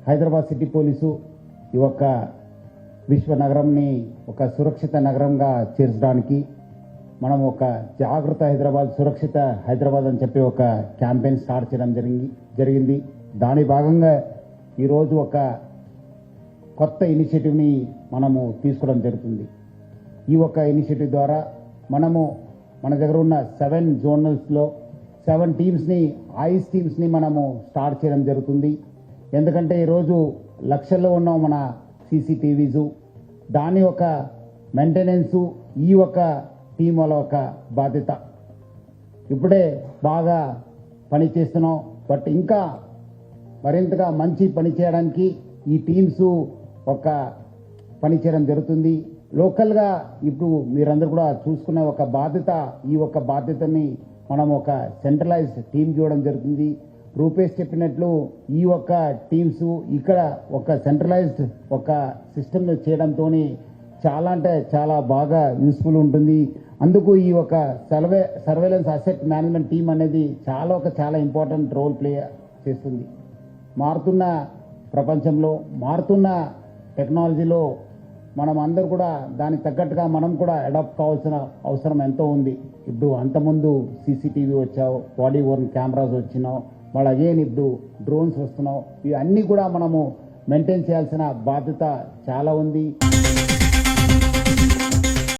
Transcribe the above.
Hyderabad city police ఈ యొక్క విశ్వ నగరంని ఒక సురక్షిత నగరంగా చేర్చడానికి మనం ఒక జాగృత హైదరాబాద్, సురక్షిత హైదరాబాద్ అని చెప్పి ఒక క్యాంపెయిన్ స్టార్ట్ చేయడం జరిగింది. దాని భాగంగా ఈరోజు ఒక కొత్త ఇనిషియేటివ్ని మనము తీసుకోవడం జరుగుతుంది. ఈ ఒక్క ఇనిషియేటివ్ ద్వారా మనము మన దగ్గర ఉన్న 7 జోనల్స్లో 7 టీమ్స్ని, ఐస్ టీమ్స్ని మనము స్టార్ట్ చేయడం జరుగుతుంది. ఎందుకంటే ఈరోజు లక్షల్లో ఉన్న మన సీసీటీవీసు, దాని ఒక మెయింటెనెన్సు ఈ ఒక టీం వాళ్ళ ఒక బాధ్యత. ఇప్పుడే బాగా పని చేస్తున్నాం, బట్ ఇంకా మరింతగా మంచి పని చేయడానికి ఈ టీమ్స్ ఒక పని చేయడం జరుగుతుంది. లోకల్గా ఇప్పుడు మీరందరూ కూడా చూసుకున్న ఒక బాధ్యత, ఈ ఒక బాధ్యతని మనం ఒక సెంట్రలైజ్డ్ టీంకి ఇవ్వడం జరుగుతుంది. రూపేష్ చెప్పినట్లు ఈ ఒక్క టీమ్స్ ఇక్కడ ఒక సెంట్రలైజ్డ్ ఒక సిస్టమ్ చేయడంతో చాలా అంటే చాలా బాగా యూస్ఫుల్ ఉంటుంది. అందుకు ఈ ఒక సర్వేలెన్స్ అసెట్ మేనేజ్మెంట్ టీం అనేది చాలా ఇంపార్టెంట్ రోల్ ప్లే చేస్తుంది. మారుతున్న ప్రపంచంలో, మారుతున్న టెక్నాలజీలో మనం అందరూ కూడా దానికి తగ్గట్టుగా మనం కూడా అడాప్ట్ కావాల్సిన అవసరం ఎంతో ఉంది. ఇప్పుడు అంతకుముందు సీసీటీవీ వచ్చావు, బాడీ ఓర్న్ కెమెరాస్ వచ్చినావు, మళ్ళీ అగైన్ ఇప్పుడు డ్రోన్స్ వస్తున్నావు. ఇవన్నీ కూడా మనము మెయింటైన్ చేయాల్సిన బాధ్యత చాలా ఉంది.